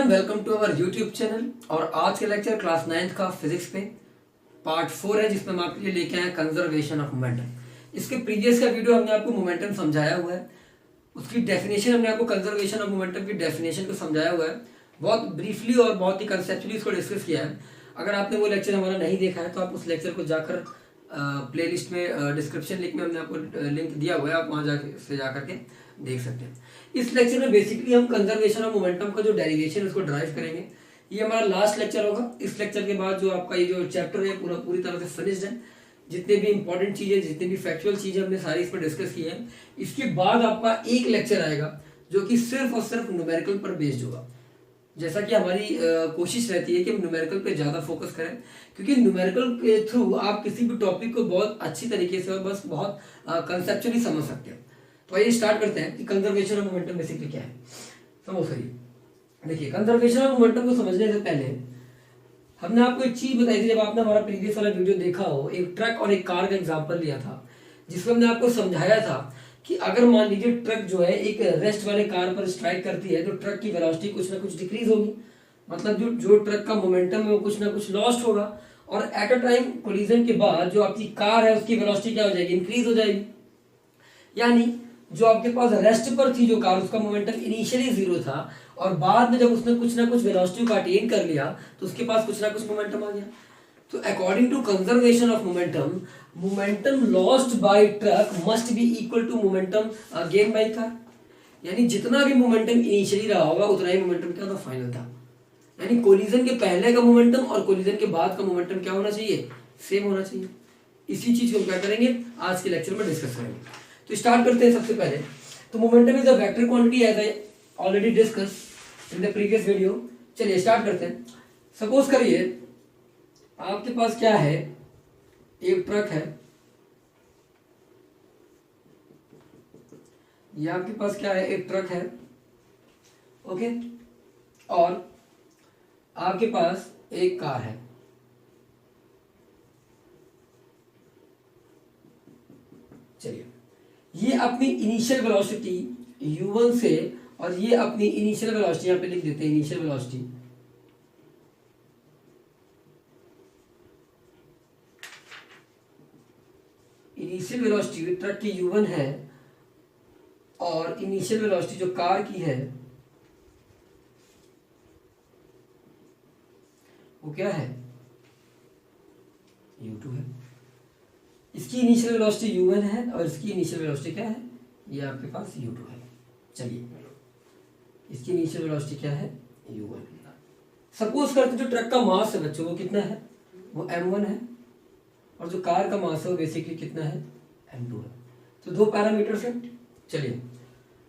Everyone, welcome to our YouTube channel. और आज के लेक्चर क्लास 9th का फिजिक्स पे पार्ट 4 है, जिसमें हम आपके लिए लेके आए कंजर्वेशन ऑफ मोमेंटम। इसके प्रीवियस का वीडियो हमने आपको मोमेंटम समझाया हुआ है, उसकी डेफिनेशन हमने आपको कंजर्वेशन ऑफ मोमेंटम की डेफिनेशन को समझाया हुआ है, बहुत ब्रीफली और बहुत ही कंसेप्चुअली इसको डिस्कस किया है। अगर आपने वो लेक्चर हमारा नहीं देखा है तो आप उस लेक्चर को जाकर प्लेलिस्ट में डिस्क्रिप्शन लिंक में हमने आपको लिंक दिया हुआ है, आप वहाँ जाकर के देख सकते हैं। इस लेक्चर में बेसिकली हम कंजर्वेशन ऑफ मोमेंटम का जो डेरिवेशन है उसको ड्राइव करेंगे। ये हमारा लास्ट लेक्चर होगा। इस लेक्चर के बाद जो आपका ये जो चैप्टर है पूरी तरह से फिनिश्ड है। जितने भी इंपॉर्टेंट चीजें, जितनी भी फैक्चुअल चीजें हमने सारी इस पर डिस्कस की है। इसके बाद आपका एक लेक्चर आएगा जो कि सिर्फ और सिर्फ न्यूमेरिकल पर बेस्ड होगा। जैसा कि हमारी कोशिश रहती है कि हम न्यूमेरिकल पे ज़्यादा फोकस करें, क्योंकि न्यूमेरिकल के थ्रू आप किसी भी टॉपिक को बहुत अच्छी तरीके से और बस बहुत कंसेप्चुअली समझ सकते हो। तो आइए स्टार्ट करते हैं कि कंजर्वेशन ऑफ मोमेंटम बेसिकली क्या है। समझ सही, देखिए कंजर्वेशन ऑफ मोमेंटम को समझने से पहले हमने आपको एक चीज बताई थी। जब आपने हमारा प्रीवियस वाला वीडियो देखा हो, एक ट्रक और एक कार का एग्जाम्पल लिया था, जिसमें हमने आपको समझाया था कि अगर मान लीजिए ट्रक जो है एक रेस्ट वाले कार पर स्ट्राइक करती है तो ट्रक की वेलोसिटी कुछ ना कुछ डिक्रीज होगी, मतलब जो ट्रक का मोमेंटम है वो कुछ ना कुछ लॉस्ट होगा। और एट अ टाइम कोलिजन के बाद जो आपकी कार है उसकी वेलोसिटी क्या हो जाएगी, इंक्रीज हो जाएगी। यानी जो आपके पास रेस्ट पर थी जो कार, उसका मोमेंटम इनिशियली जीरो था और बाद में जब उसने कुछ ना कुछ वेलोसिटी को अटेन कर लिया तो उसके पास कुछ ना कुछ मोमेंटम आ गया। तो according to conservation of momentum, momentum lost by truck must be equal to momentum gain by car. यानी जितना भी मोमेंटम इनिशियली रहा होगा उतना ही मोमेंटम क्या था, फाइनल था। यानी कोलिजन के पहले का मोमेंटम और कोलिजन के बाद का मोमेंटम क्या होना चाहिए, सेम होना चाहिए। इसी चीज को हम क्या करेंगे आज के लेक्चर में डिस्कस करेंगे। तो स्टार्ट करते हैं सबसे पहले। तो momentum is a vector quantity as I already discuss in the previous video. चलिए स्टार्ट करते हैं। सपोज करिए आपके पास क्या है, एक ट्रक है। ये आपके पास क्या है, एक ट्रक है, ओके। और आपके पास एक कार है। चलिए, ये अपनी इनिशियल वेलोसिटी u1 से और ये अपनी इनिशियल वेलोसिटी यहां पे लिख देते हैं, इनिशियल वेलोसिटी ट्रक की u1 है और इनिशियल वेलोसिटी जो कार की है वो क्या है, u2 है। इसकी इनिशियल वेलोसिटी u1 है और इसकी इनिशियल वेलोसिटी क्या है, ये आपके पास u2 है। चलिए, इसकी इनिशियल वेलोसिटी क्या है, u1। सपोज करते जो ट्रक का मास है बच्चों वो कितना है, वो m1 है, और जो कार का मास है वो बेसिकली कितना है, m2 है। तो दो पैरामीटर्स हैं। चलिए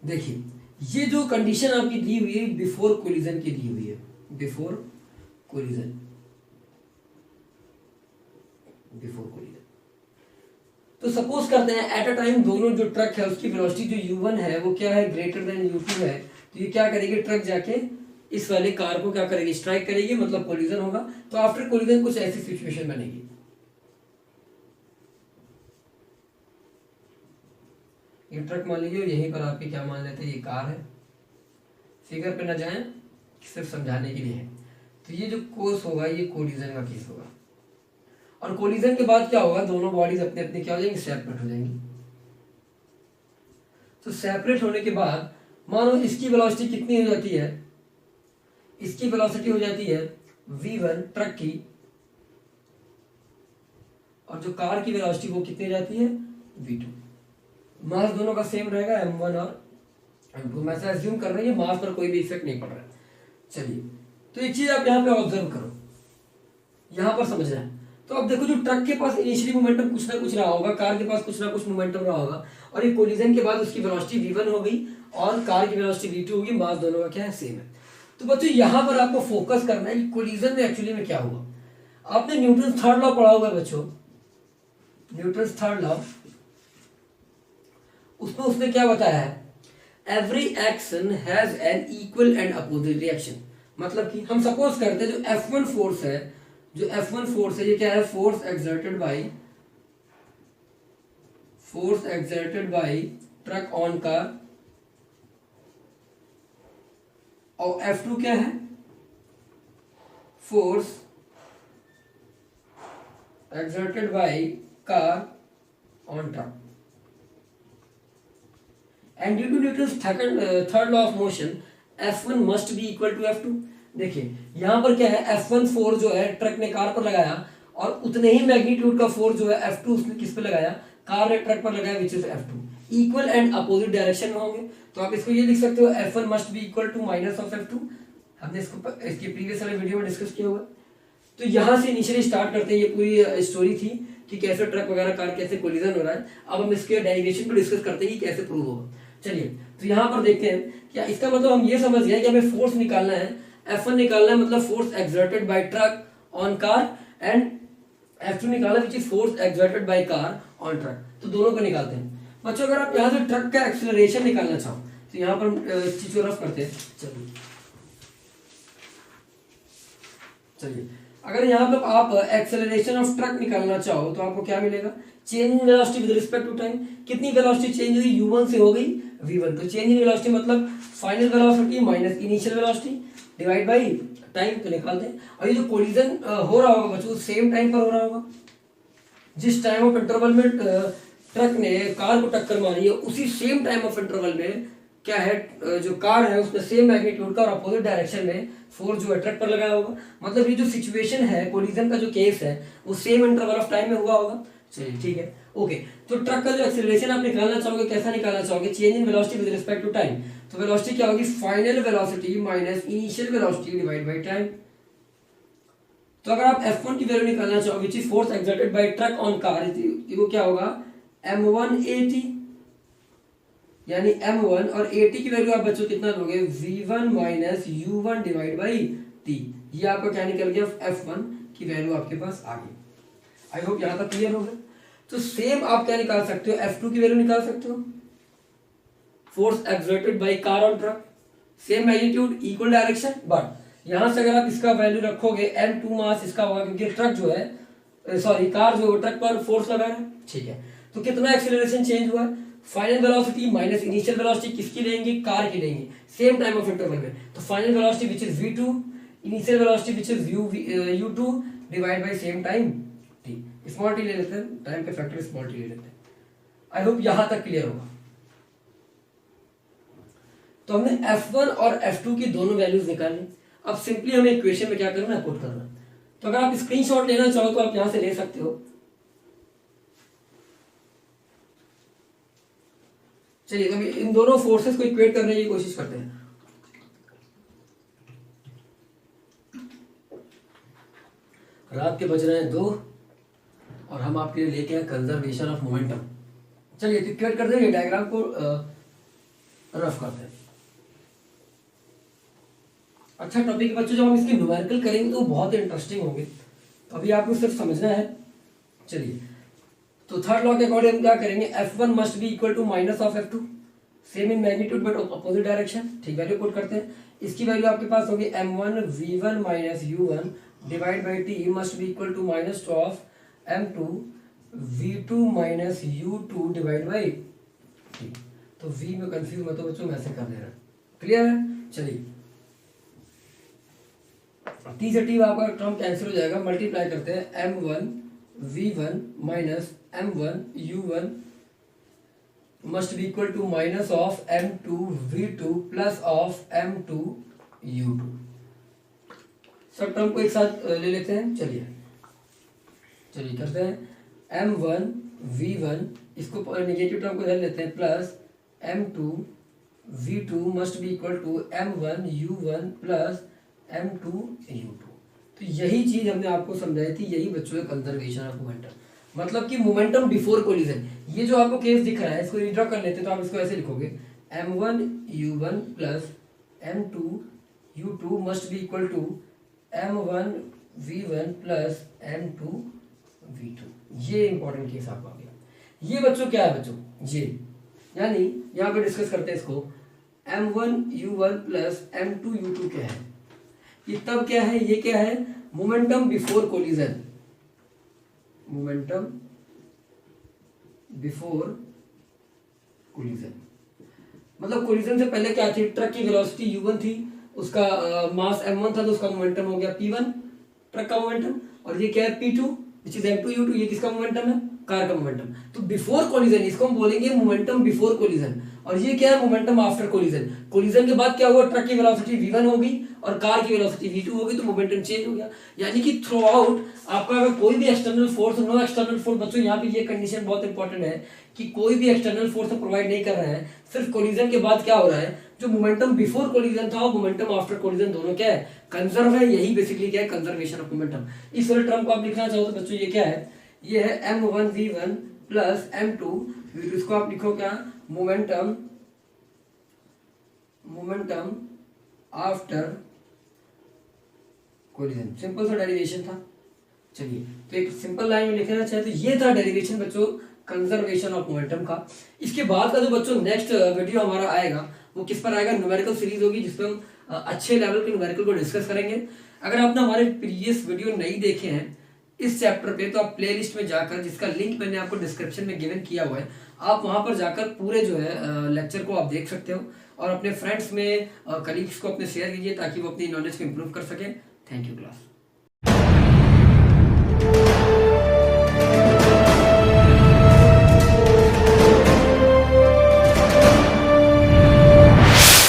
देखिए, ये जो कंडीशन आपकी दी हुई है बिफोर कोलिजन की दी हुई है, बिफोर कोलिजन। तो सपोज करते हैं एट अ टाइम दोनों जो ट्रक है उसकी वेलोसिटी जो u1 है वो क्या है, ग्रेटर देन u2 है। तो ये क्या करेगी, ट्रक जाके इस वाले कार को क्या करेगी, स्ट्राइक करेगी, मतलब कोलिजन होगा। तो आफ्टर कोलिजन कुछ ऐसी सिचुएशन बनेगी। ये ट्रक मान लीजिए, यहीं पर आपके क्या मान लेते हैं, ये कार है। फिगर पे ना जाएं, सिर्फ समझाने के लिए है। तो ये जो कोर्स होगा ये कोलिजन का केस होगा। और कोलिजन के बाद क्या होगा, दोनों बॉडीज अपने अपने क्या हो जाएंगी, सेपरेट हो जाएंगी। तो सेपरेट होने के बाद मानो इसकी वेलोसिटी कितनी हो जाती है, इसकी वेलोसिटी हो जाती है v1 ट्रक की, और जो कार की वेलोसिटी वो कितनी जाती है, v2। मास दोनों का सेम रहेगा, m1 और m2। मैं ऐसा अज्यूम कर रही है, मास पर कोई भी इफेक्ट नहीं पड़ रहा है। चलिए, तो एक चीज आप यहाँ पे ऑब्जर्व करो, यहां पर समझना है। तो अब देखो, जो ट्रक के पास इनिशियली मोमेंटम कुछ ना कुछ रहा होगा, कार के पास कुछ ना कुछ मोमेंटम रहा होगा, और ये कोलिजन के बाद उसकी वेलोसिटी v1 हो गई और कार की वेलोसिटी v2 होगी। मास दोनों का क्या है, सेम है। तो बच्चों यहां पर आपको फोकस करना है कि कोलिजन में एक्चुअली में क्या हुआ। आपने न्यूटन थर्ड लॉ पढ़ा हुआ है बच्चों, न्यूटन थर्ड लॉ। उसमें उसने क्या बताया है, every action has an equal and opposite reaction. मतलब कि हम सपोज करते हैं जो F1 फोर्स है, जो F1 फोर्स है ये क्या है, force exerted by truck on car, और F2 क्या है, force exerted by car on truck and due to Newton's third law of motion F1 must be equal to F2। देखिए यहाँ पर क्या है, F1 फोर्स जो है ट्रक ने कार पर लगाया और उतने ही मैग्नीट्यूड का फोर्स जो है F2 उसने किस पे लगाया, कार ने ट्रक पर लगाया, which is F2। Equal and opposite direction में होंगे, तो आप इसको ये लिख सकते हो F1 must be equal to minus of F2। हमने इसको इसके प्रीवियस वाले वीडियो में डिस्कस किया हुआ। तो यहाँ से इनिशियली स्टार्ट करते हैं, ये पूरी स्टोरी थी कि कैसे ट्रक वगैरह कार कैसे कोलिजन हो रहा है। अब हम इसके डेरिवेशन को डिस्कस करते हैं कि कैसे प्रूव होगा। चलिए तो यहाँ पर देखते हैं क्या इसका मतलब हम ये समझ गए कि हमें फोर्स निकालना है, F1 निकालना है मतलब force exerted by truck on car, and F2 निकालना विच is force exerted by car on truck. तो दोनों को निकालते हैं बच्चों। अगर आप यहाँ से ट्रक का एक्सेलरेशन निकालना चाहो तो यहाँ पर इस चीज को रफ करते हैं। चलिए अगर यहाँ पर आप एक्सेलरेशन ऑफ ट्रक निकालना चाहो तो आपको क्या मिलेगा, change in velocity with respect to time. कितनी वेलोसिटी चेंज हुई, u1 से हो गई v1। तो चेंज इन वेलोसिटी मतलब final velocity minus initial velocity divide by time, तो निकालते हैं। और ये जो कोलिजन हो रहा होगा बच्चों सेम टाइम पर हो रहा होगा, जिस टाइम ऑफ इंटरवल में ट्रक ने कार को टक्कर मारी है उसी सेम टाइम ऑफ इंटरवल में क्या है, जो कार है उसने सेम मैग्नीट्यूड का और अपोजिट डायरेक्शन में फोर्स जो है ट्रक पर लगाया होगा। मतलब ये जो सिचुएशन है कोलिजन का जो केस है वो सेम इंटरवल ऑफ टाइम में हुआ होगा। चलिए ठीक है ओके। तो ट्रक का जो एक्सेलरेशन आप निकालना चाहोगे, कैसा निकालना चाहोगे, change in velocity with respect to time. तो वेलोसिटी क्या होगी, final velocity minus initial velocity divide by time. तो अगर आप F1 की वैल्यू निकालना चाहो which is force exerted by truck on car, वो क्या होगा m1at, यानी m1 और at की वैल्यू आप बच्चों कितना दोगे, v1 minus u1 divide by t। ये आपका क्या निकल गया, F1 की वैल्यू आपके पास आ गई। आई होप यहां तक क्लियर हो गया। तो सेम आप क्या निकाल सकते हो, F2 की वैल्यू निकाल सकते हो, force exerted by car on truck, same magnitude equal direction. But यहां से अगर आप इसका वैल्यू रखोगे m2 मास इसका होगा, क्योंकि ट्रक जो है सॉरी कार जो ट्रक पर फोर्स लगा रहा है। ठीक है तो कितना एक्सेलरेशन चेंज हुआ है, final velocity minus initial velocity किसकी लेंगे, कार की लेंगे सेम टाइम ऑफ इंटरवल में। तो final velocity which is v2, initial velocity which is u2 divide by same time t। Small t ले लेते हैं, टाइम के फैक्टर स्मॉल t ले लेते हैं। आई होप यहां तक क्लियर होगा। तो हमने F1 और F2 की दोनों वैल्यूज निकाली। अब सिंपली हमें इक्वेशन में क्या करना है, पुट करना। तो अगर आप स्क्रीनशॉट लेना चाहो तो आप यहां से ले सकते हो। चलिए तो इन दोनों फोर्सेस को इक्वेट करने की कोशिश करते हैं। रात के बज रहे हैं 2 और हम आपके लिए लेके आए कंजर्वेशन ऑफ मोमेंटम। चलिए तो इक्वेट करते हैं, डायग्राम को रफ करते हैं। अच्छा टॉपिक बच्चों, जब हम इसकी न्यूमेरिकल करेंगे तो बहुत इंटरेस्टिंग होंगे, तो अभी आपको सिर्फ समझना है। चलिए तो थर्ड लॉ के अकॉर्डिंग हम क्या करेंगे, F1 must be equal to minus of F2, same in magnitude but opposite direction. ठीक वैल्यू पुट करते हैं। इसकी वैल्यू आपके पास होगी m1 v1 minus u1 divide by t must be equal to minus of m2 v2 minus u2 divide by t। तो v में confuse मत हो बच्चों, मैं ऐसे कर दे रहा हूं, क्लियर है। चलिए t से t आपका टर्म कैंसिल हो जाएगा, मल्टीप्लाई करते हैं m1 v1 minus m1 u1 must be equal to minus of m2 v2 plus of m2 u2। सब टर्म को एक साथ ले लेते हैं। चलिए करते हैं m1 v1, इसको नेगेटिव टर्म को इधर लेते हैं, plus m2 v2 must be equal to m1 u1 plus m2 u2। तो यही चीज हमने आपको समझाई थी, यही बच्चों है कंजर्वेशन ऑफ मोमेंटम, मतलब कि मोमेंटम बिफोर कोलिजन। ये जो आपको केस दिख रहा है इसको रिड्रॉ कर लेते हैं, तो आप इसको ऐसे लिखोगे m1 u1 plus m2 u2 must be equal to m1 v1 plus m2 v2। ये इंपॉर्टेंट केस आपको आ गया। ये बच्चों क्या है बच्चों, ये यानी यहाँ पे डिस्कस करते हैं इसको, m1 u1 plus m2 u2 क्या है, ये तब क्या है, ये क्या है, momentum before collision. Momentum before collision मतलब कोलिजन से पहले क्या थी, ट्रक की वेलोसिटी u1 थी, उसका मास m1 था, तो उसका मोमेंटम हो गया p1, ट्रक का मोमेंटम, और ये क्या है P2 विच इज M2U2, ये किसका मोमेंटम है, कार का मोमेंटम। तो बिफोर कोलिजन इसको हम बोलेंगे मोमेंटम बिफोर कोलिजन, और ये क्या है मोमेंटम आफ्टर कोलिजन। कोलिजन के बाद क्या हुआ, ट्रक की वेलोसिटी v1 होगी और कार की वेलोसिटी v2 होगी, तो मोमेंटम चेंज हो गया। यानी कि थ्रू आउट आपका अगर कोई भी external force, no external force, बच्चों यहाँ पे ये कंडीशन बहुत इंपॉर्टेंट है कि कोई भी एक्सटर्नल फोर्स प्रोवाइड नहीं कर रहा है, सिर्फ कोलिजन के बाद क्या हो रहा है, जो मोमेंटम बिफोर कोलिजन था और मोमेंटम आफ्टर कोलिजन दोनों क्या है, कंजर्व है। यही बेसिकली क्या है, कंजर्वेशन ऑफ मोमेंटम। इस वाले टर्म को आप लिखना चाहो तो बच्चों ये क्या है, ये है m1v1 प्लस m2, इसको आप लिखो क्या, मोमेंटम आफ्टर कोलिजन। सिंपल सा डेरिवेशन था। चलिए तो एक सिंपल लाइन में लिखना चाहे तो ये था डेरिवेशन बच्चों कंजर्वेशन ऑफ मोमेंटम का। इसके बाद का जो बच्चों नेक्स्ट वीडियो हमारा आएगा वो किस पर आएगा, न्यूमेरिकल सीरीज होगी, जिसमें हम अच्छे लेवल के न्यूमेरिकल को डिस्कस करेंगे। अगर आपने हमारे प्रीवियस वीडियो नहीं देखे हैं इस चैप्टर पे, तो आप प्लेलिस्ट में जाकर, जिसका लिंक मैंने आपको डिस्क्रिप्शन में गिवन किया हुआ है, आप वहां पर जाकर पूरे जो है लेक्चर को आप देख सकते हो, और अपने फ्रेंड्स में कलीग्स को अपने शेयर कीजिए ताकि वो अपनी नॉलेज को इम्प्रूव कर सके। Thank you class.